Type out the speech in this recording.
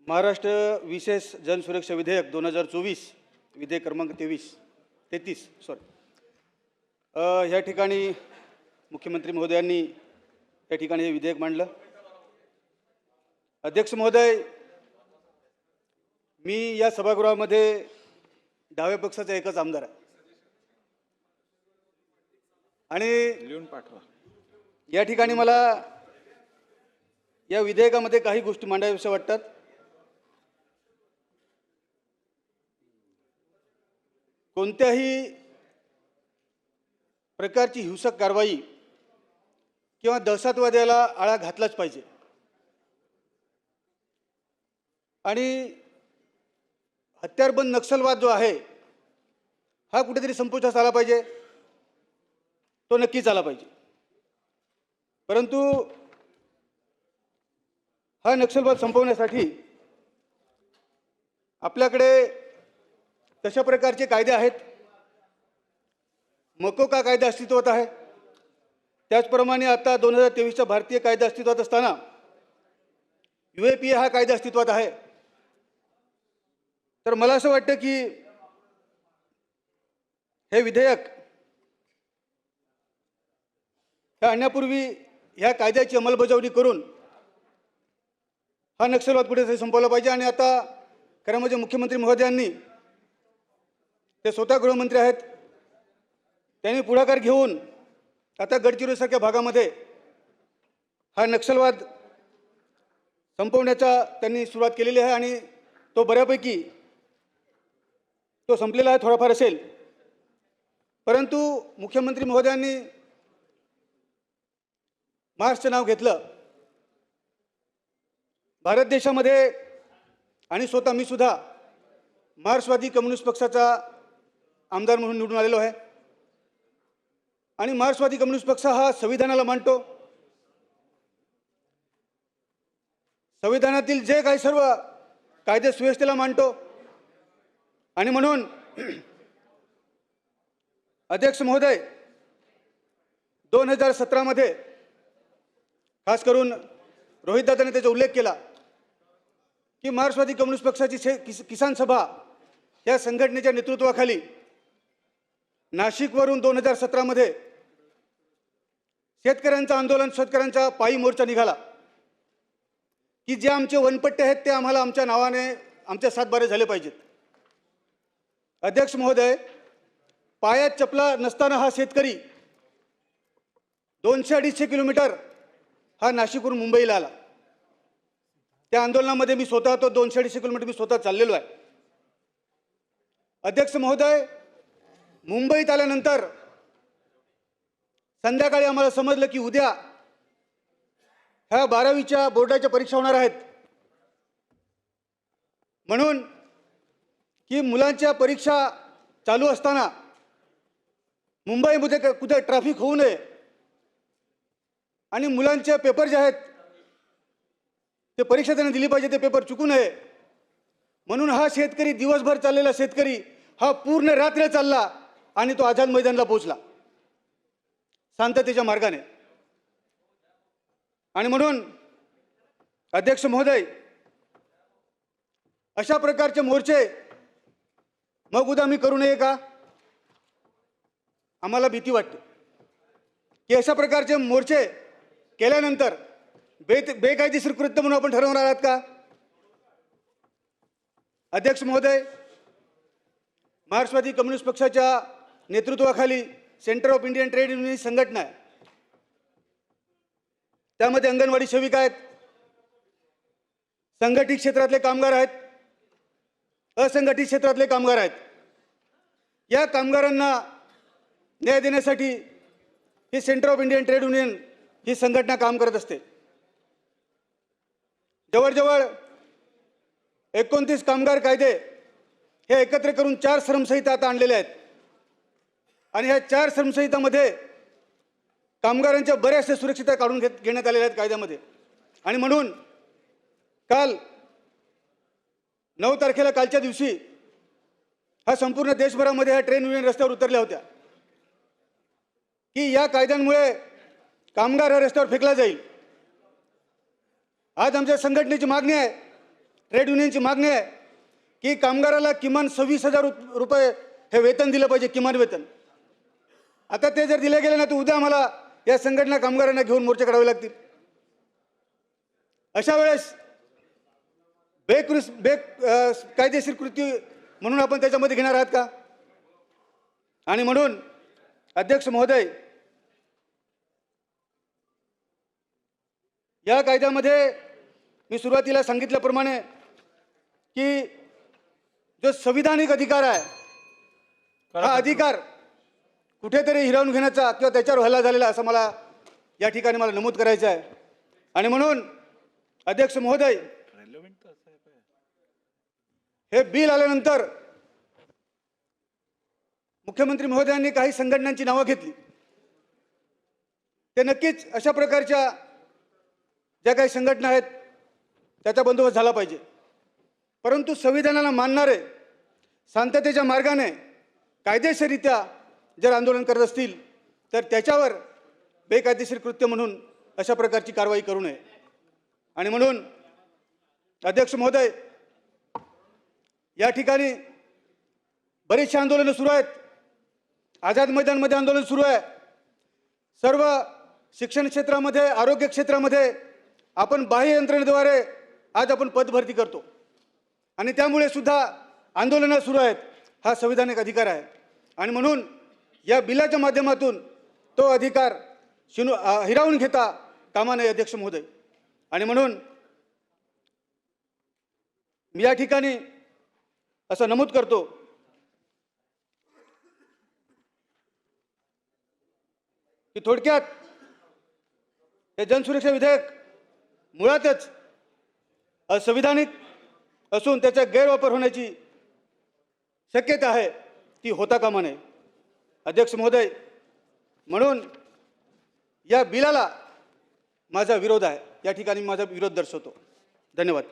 महाराष्ट्र विशेष जनसुरक्षा विधेयक 2024 विधेयक क्रमांक 33 ह्या ठिकाणी मुख्यमंत्री महोदयांनी या ठिकाणी हे विधेयक मांडलं। अध्यक्ष महोदय, मी या सभागृहामध्ये डाव्या पक्षाचा एकच आमदार आहे आणि लिहून पाठवा। या ठिकाणी मला या विधेयकामध्ये काही गोष्टी मांडाव्याशा वाटतात। कोणत्याही प्रकारची हिंसक कारवाई किंवा दहशतवादाला आळा घातलाच पाहिजे आणि हत्यारबंद नक्षलवाद जो आहे हा कुठेतरी संपुष्टात आला पाहिजे, तो नक्कीच आला पाहिजे। परंतु हा नक्षलवाद संपवण्यासाठी आपल्याकडे तशा प्रकारचे कायदे आहेत। मकोका कायदा अस्तित्वात आहे, त्याचप्रमाणे आता 2023चा भारतीय कायदा अस्तित्वात असताना UAPA हा कायदा अस्तित्वात आहे। तर मला असं वाटतं की हे विधेयक हे आणण्यापूर्वी ह्या कायद्याची अंमलबजावणी करून हा नक्षलवाद कुठेतरी संपवला पाहिजे। आणि आता खरं म्हणजे मुख्यमंत्री महोदयांनी, ते स्वतः गृहमंत्री आहेत, त्यांनी पुढाकार घेऊन आता गडचिरोलीसारख्या भागामध्ये हा नक्षलवाद संपवण्याचा त्यांनी सुरुवात केलेली आहे आणि तो बऱ्यापैकी तो संपलेला आहे, थोडाफार असेल। परंतु मुख्यमंत्री महोदयांनी मार्चचं नाव घेतलं। भारत देशामध्ये आणि स्वतः मी सुद्धा मार्क्सवादी कम्युनिस्ट पक्षाचा आमदार म्हणून निवडून आलेलो आहे आणि मार्क्सवादी कम्युनिस्ट पक्ष हा संविधानाला मानतो। संविधानातील जे काही सर्व कायदे सुव्यवस्थेला मानतो आणि म्हणून अध्यक्ष महोदय, 2017 मध्ये खास करून रोहितदादांनी त्याचा उल्लेख केला की मार्क्सवादी कम्युनिस्ट पक्षाची किसान सभा या संघटनेच्या नेतृत्वाखाली नाशिकवरून 2017 मध्ये शेतकऱ्यांचं आंदोलन, शेतकऱ्यांचा पायी मोर्चा निघाला की जे आमचे वनपट्टे आहेत ते आम्हाला आमच्या नावाने आमच्या सातबारे झाले पाहिजेत। अध्यक्ष महोदय, पायात चपला नसताना हा शेतकरी 200-250 किलोमीटर हा नाशिकवरून मुंबईला आला। त्या आंदोलनामध्ये मी स्वतः तो 200-250 किलोमीटर मी स्वतः चाललेलो आहे। अध्यक्ष महोदय, मुंबईत आल्यानंतर संध्याकाळी आम्हाला समजलं की उद्या ह्या 12वीच्या बोर्डाच्या परीक्षा होणार आहेत, म्हणून की मुलांच्या परीक्षा चालू असताना मुंबईमध्ये कुठे ट्रॅफिक होऊ नये आणि मुलांचे पेपर जे आहेत ते परीक्षा त्यांनी दिली पाहिजे, ते पेपर चुकू नये म्हणून हा शेतकरी, दिवसभर चाललेला शेतकरी हा पूर्ण रात्र चालला आणि तो आझाद मैदानला पोहोचला शांततेच्या मार्गाने। आणि म्हणून अध्यक्ष महोदय, अशा प्रकारचे मोर्चे मग उद्या मी करू नये का? आम्हाला भीती वाटते की अशा प्रकारचे मोर्चे केल्यानंतर बेकायदेशीर कृत्य म्हणून आपण ठरवणार आहात का? अध्यक्ष महोदय, मार्क्सवादी कम्युनिस्ट पक्षाच्या नेतृत्वाखाली centre of Indian trade union संघटना आहे, त्यामध्ये अंगणवाडी सेविका आहेत, संघटित क्षेत्रातले कामगार आहेत, असंघटित क्षेत्रातले कामगार आहेत। या कामगारांना न्याय देण्यासाठी ही centre of Indian trade union ही संघटना काम करत असते। जवळजवळ 29 कामगार कायदे हे एकत्र करून 4 श्रमसंहिता आता आणलेल्या आहेत आणि ह्या 4 श्रमसंहितामध्ये कामगारांच्या बऱ्याचशा सुरक्षितता काढून घेण्यात आलेल्या आहेत कायद्यामध्ये। आणि म्हणून काल 9 तारखेला, कालच्या दिवशी हा संपूर्ण देशभरामध्ये ह्या ट्रेड युनियन रस्त्यावर उतरल्या होत्या की या कायद्यांमुळे कामगार हा रस्त्यावर फेकला जाईल। आज आमच्या संघटनेची मागणी आहे ट्रेड युनियनची मागणी आहे की कामगाराला किमान 26,000 रुपये हे वेतन दिलं पाहिजे, किमान वेतन. आता ते जर दिले गेले ना तर उद्या आम्हाला या संघटना कामगारांना घेऊन मोर्चे काढावे लागतील. अशा वेळेस कायदेशीर कृती म्हणून आपण त्याच्यामध्ये घेणार आहात का? आणि म्हणून अध्यक्ष महोदय, या कायद्यामध्ये मी सुरुवातीला सांगितल्याप्रमाणे की जो संविधानिक अधिकार आहे, हा अधिकार कुठेतरी हिरावून घेण्याचा किंवा त्याच्यावर हल्ला झालेला असं मला या ठिकाणी नमूद करायचं आहे. आणि म्हणून अध्यक्ष महोदय, हे बिल आल्यानंतर मुख्यमंत्री महोदयांनी काही संघटनांची नावं घेतली. ते नक्कीच अशा प्रकारच्या ज्या काही संघटना आहेत त्याचा बंदोबस्त झाला पाहिजे. परंतु संविधानाला मानणारे शांततेच्या मार्गाने कायदेशीररित्या जर आंदोलन करत असतील तर त्याच्यावर बेकायदेशीर कृत्य म्हणून अशा प्रकारची कारवाई करू नये. आणि म्हणून अध्यक्ष महोदय, या ठिकाणी बरीचशी आंदोलनं सुरू आहेत. आझाद मैदानमध्ये आंदोलन सुरू आहे. सर्व शिक्षण क्षेत्रामध्ये, आरोग्य क्षेत्रामध्ये आपण बाह्य यंत्रणेद्वारे आज आपण पदभरती करतो आणि त्यामुळे सुद्धा आंदोलनं सुरू आहेत. हा संविधानिक अधिकार आहे आणि म्हणून या बिलाच्या माध्यमातून तो अधिकार हिरावून घेता कामा नये अध्यक्ष महोदय. आणि म्हणून मी या ठिकाणी असं नमूद करतो की थोडक्यात हे जनसुरक्षा विधेयक मुळातच असंविधानिक असून त्याचा गैरवापर होण्याची शक्यता आहे, ती होता कामा नये अध्यक्ष महोदय. म्हणून या बिलाला माझा विरोध आहे. या ठिकाणी माझा विरोध दर्शवतो. धन्यवाद.